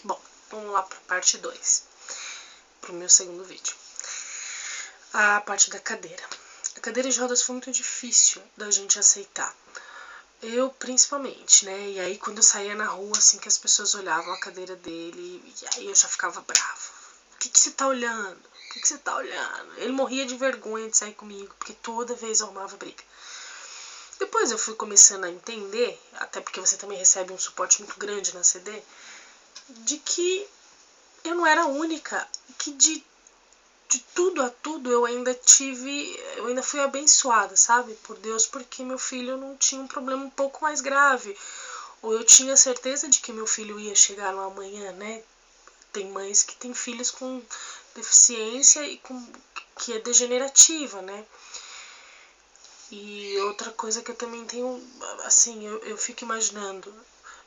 Bom, vamos lá para a parte 2, para o meu segundo vídeo. A parte da cadeira. A cadeira de rodas foi muito difícil da gente aceitar. Eu, principalmente, né? E aí, quando eu saía na rua, assim, que as pessoas olhavam a cadeira dele, e aí eu já ficava bravo. O que você tá olhando? O que você tá olhando? Ele morria de vergonha de sair comigo, porque toda vez eu arrumava briga. Depois eu fui começando a entender, até porque você também recebe um suporte muito grande na CD, de que eu não era a única, que de tudo a tudo eu ainda fui abençoada, sabe, por Deus, porque meu filho não tinha um problema um pouco mais grave, ou eu tinha certeza de que meu filho ia chegar no amanhã, né? Tem mães que têm filhos com deficiência e que é degenerativa, né? E outra coisa que eu também tenho, assim, eu fico imaginando,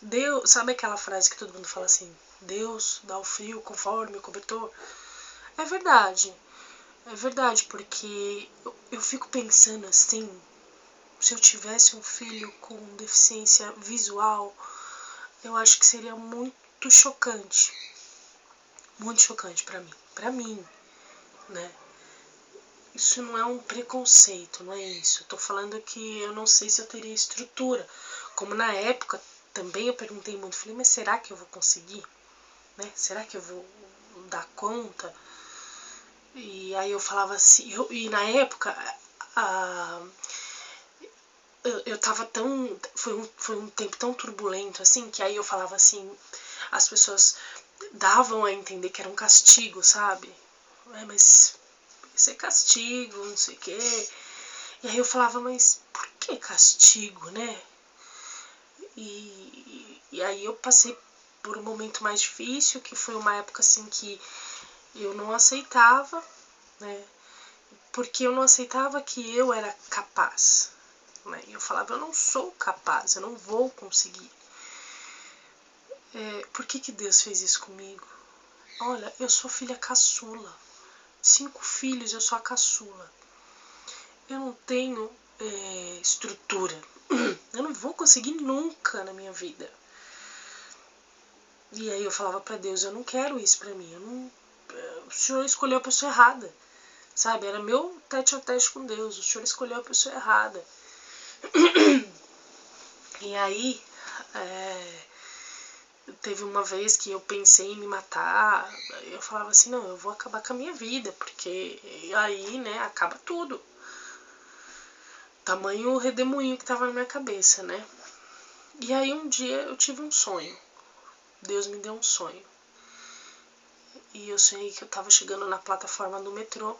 Deus, sabe aquela frase que todo mundo fala assim, Deus dá o frio conforme o cobertor? É verdade, porque eu fico pensando assim, se eu tivesse um filho com deficiência visual, eu acho que seria muito chocante pra mim, né? Isso não é um preconceito, não é isso. Eu tô falando que eu não sei se eu teria estrutura. Como na época também eu perguntei muito, falei, mas será que eu vou conseguir? Né? Será que eu vou dar conta? E aí eu falava assim, e na época eu tava tão. Foi um tempo tão turbulento assim, que aí eu falava assim, as pessoas davam a entender que era um castigo, sabe? Mas isso é castigo, não sei o quê. E aí eu falava, mas por que castigo, né? E aí eu passei por um momento mais difícil, que foi uma época assim que eu não aceitava, né? Porque eu não aceitava que eu era capaz. Né? E eu falava, eu não sou capaz, eu não vou conseguir. Por que Deus fez isso comigo? Olha, eu sou filha caçula. 5 filhos, eu sou a caçula. Eu não tenho estrutura. Eu não vou conseguir nunca na minha vida. E aí eu falava pra Deus, eu não quero isso pra mim. O Senhor escolheu a pessoa errada. Sabe, era meu tete a tete com Deus. O Senhor escolheu a pessoa errada. E aí, teve uma vez que eu pensei em me matar. Eu falava assim, não, eu vou acabar com a minha vida, porque aí, né, acaba tudo. Tamanho redemoinho que tava na minha cabeça, né? E aí um dia eu tive um sonho. Deus me deu um sonho. E eu sonhei que eu tava chegando na plataforma do metrô.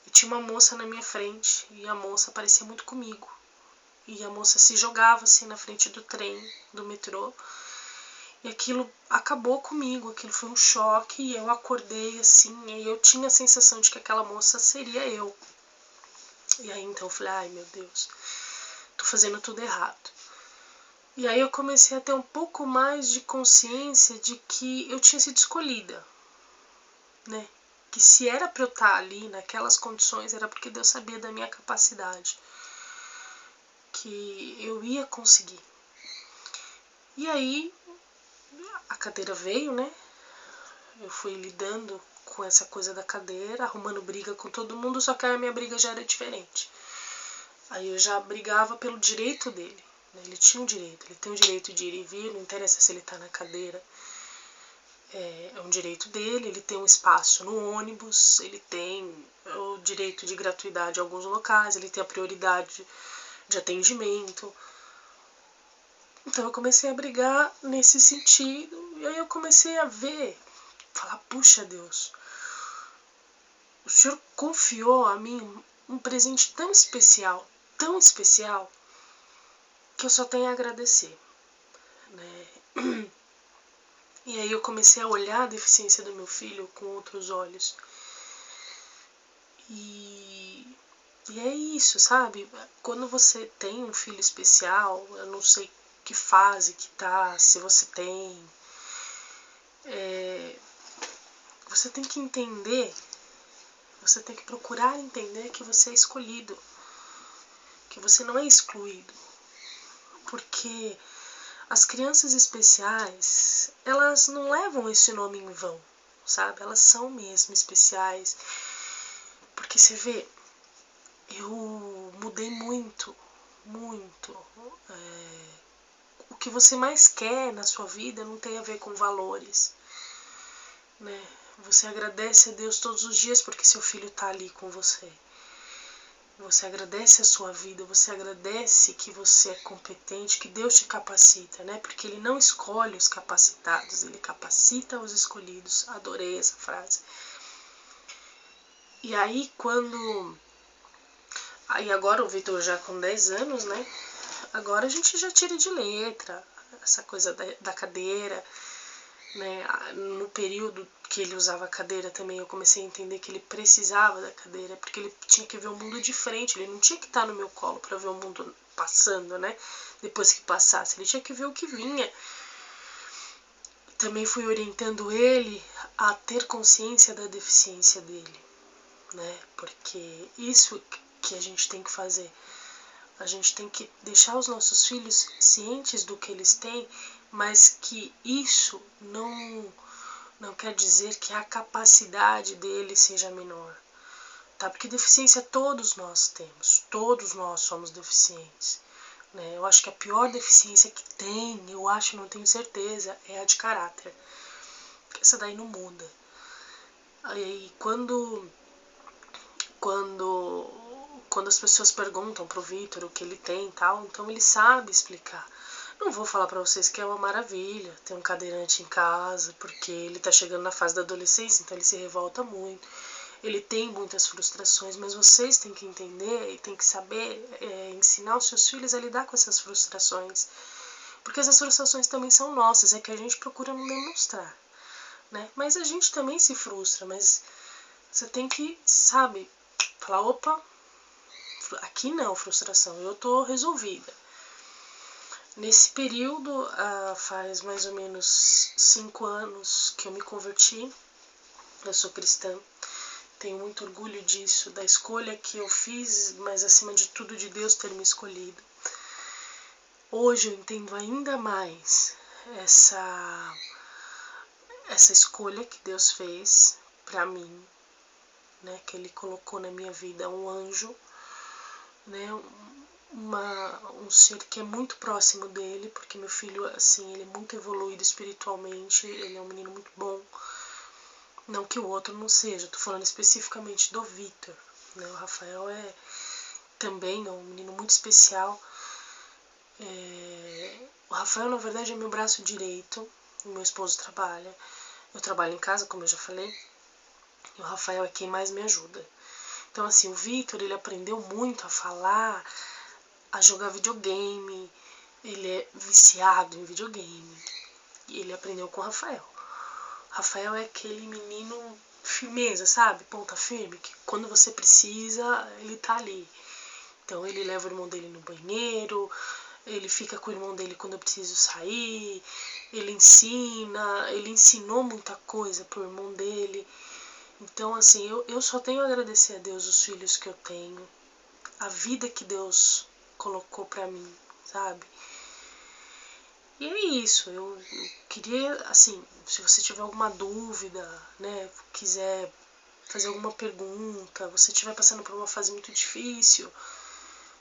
E tinha uma moça na minha frente. E a moça parecia muito comigo. E a moça se jogava assim na frente do trem, do metrô. E aquilo acabou comigo, aquilo foi um choque. E eu acordei assim, e eu tinha a sensação de que aquela moça seria eu. E aí então eu falei, ai meu Deus, tô fazendo tudo errado. E aí eu comecei a ter um pouco mais de consciência de que eu tinha sido escolhida, né? Que se era pra eu estar ali naquelas condições era porque Deus sabia da minha capacidade, que eu ia conseguir. E aí a cadeira veio, né? Eu fui lidando com essa coisa da cadeira, arrumando briga com todo mundo, só que a minha briga já era diferente. Aí eu já brigava pelo direito dele. Ele tinha um direito, ele tem o direito de ir e vir, não interessa se ele tá na cadeira. É um direito dele, ele tem um espaço no ônibus, ele tem o direito de gratuidade em alguns locais, ele tem a prioridade de atendimento. Então eu comecei a brigar nesse sentido, e aí eu comecei a ver, falar, puxa Deus, o Senhor confiou a mim um presente tão especial, que eu só tenho a agradecer, né? E aí eu comecei a olhar a deficiência do meu filho com outros olhos. E é isso, sabe? Quando você tem um filho especial, eu não sei que fase que tá, se você tem, você tem que entender, você tem que procurar entender que você é escolhido, que você não é excluído. Porque as crianças especiais, elas não levam esse nome em vão, sabe? Elas são mesmo especiais. Porque você vê, eu mudei muito. O que você mais quer na sua vida não tem a ver com valores, né? Você agradece a Deus todos os dias porque seu filho está ali com você. Você agradece a sua vida, você agradece que você é competente, que Deus te capacita, né? Porque Ele não escolhe os capacitados, Ele capacita os escolhidos. Adorei essa frase. E aí Aí agora o Vitor já com 10 anos, né? Agora a gente já tira de letra essa coisa da cadeira, né? No período que ele usava a cadeira também eu comecei a entender que ele precisava da cadeira, porque ele tinha que ver o mundo de frente, ele não tinha que estar no meu colo para ver o mundo passando, né? Depois que passasse, ele tinha que ver o que vinha. Também fui orientando ele a ter consciência da deficiência dele, né? Porque isso que a gente tem que fazer. A gente tem que deixar os nossos filhos cientes do que eles têm, mas que isso não quer dizer que a capacidade dele seja menor, tá? Porque deficiência todos nós temos, todos nós somos deficientes, né? Eu acho que a pior deficiência que tem, eu acho, não tenho certeza, é a de caráter. Essa daí não muda. Aí quando as pessoas perguntam pro Vitor o que ele tem e tal, então ele sabe explicar. Não vou falar pra vocês que é uma maravilha ter um cadeirante em casa, porque ele tá chegando na fase da adolescência, então ele se revolta muito. Ele tem muitas frustrações, mas vocês têm que entender e têm que saber ensinar os seus filhos a lidar com essas frustrações. Porque essas frustrações também são nossas, é que a gente procura não demonstrar, né? Mas a gente também se frustra, mas você tem que, sabe, falar, opa, aqui não, frustração, eu tô resolvida. Nesse período, faz mais ou menos 5 anos que eu me converti, eu sou cristã, tenho muito orgulho disso, da escolha que eu fiz, mas acima de tudo de Deus ter me escolhido. Hoje eu entendo ainda mais essa escolha que Deus fez para mim, né, que Ele colocou na minha vida um anjo, né, um ser que é muito próximo dele, porque meu filho, assim, ele é muito evoluído espiritualmente, ele é um menino muito bom. Não que o outro não seja, tô falando especificamente do Vitor, né? O Rafael também é um menino muito especial. O Rafael, na verdade, é meu braço direito, meu esposo trabalha. Eu trabalho em casa, como eu já falei, e o Rafael é quem mais me ajuda. Então, assim, o Vitor, ele aprendeu muito a falar, a jogar videogame, ele é viciado em videogame, e ele aprendeu com o Rafael. Rafael é aquele menino firmeza, sabe? Ponta firme, que quando você precisa, ele tá ali. Então ele leva o irmão dele no banheiro, ele fica com o irmão dele quando eu preciso sair, ele ensinou muita coisa pro irmão dele. Então, assim, eu só tenho a agradecer a Deus os filhos que eu tenho, a vida que Deus colocou pra mim, sabe? E é isso, eu queria, assim, se você tiver alguma dúvida, né, quiser fazer alguma pergunta, você estiver passando por uma fase muito difícil,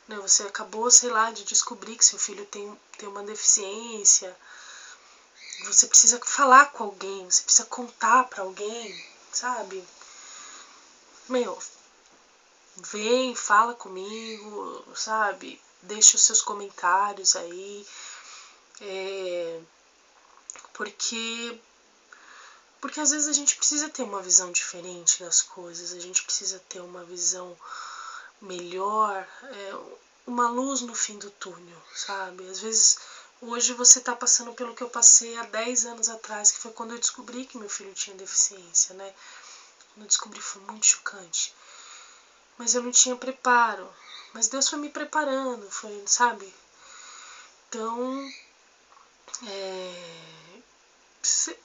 né, você acabou, sei lá, de descobrir que seu filho tem uma deficiência, você precisa falar com alguém, você precisa contar pra alguém, sabe? Meu, vem, fala comigo, sabe? Deixa os seus comentários aí, porque às vezes a gente precisa ter uma visão diferente das coisas, a gente precisa ter uma visão melhor, uma luz no fim do túnel, sabe? Às vezes hoje você tá passando pelo que eu passei há 10 anos atrás, que foi quando eu descobri que meu filho tinha deficiência, né? Quando eu descobri foi muito chocante. Mas eu não tinha preparo. Mas Deus foi me preparando, foi, sabe? Então, se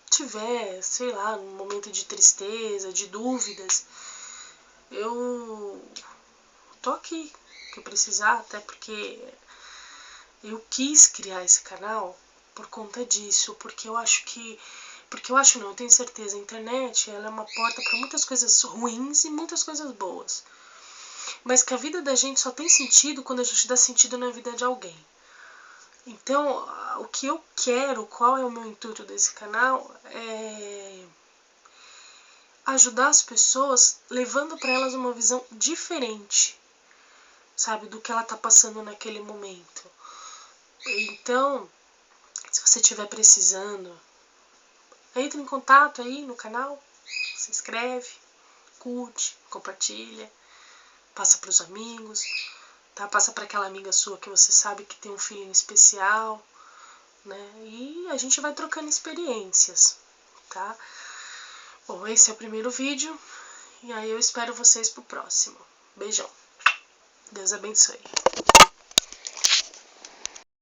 tiver, sei lá, num momento de tristeza, de dúvidas, eu tô aqui, que eu precisar, até porque eu quis criar esse canal por conta disso, porque eu acho que... Porque eu acho não, eu tenho certeza, a internet ela é uma porta para muitas coisas ruins e muitas coisas boas. Mas que a vida da gente só tem sentido quando a gente dá sentido na vida de alguém. Então, o que eu quero, qual é o meu intuito desse canal, é ajudar as pessoas levando para elas uma visão diferente, sabe, do que ela tá passando naquele momento. Então, se você estiver precisando, entre em contato aí no canal, se inscreve, curte, compartilha, passa para os amigos, tá? Passa para aquela amiga sua que você sabe que tem um filhinho especial, né? E a gente vai trocando experiências, tá? Bom, esse é o primeiro vídeo e aí eu espero vocês pro próximo. Beijão. Deus abençoe.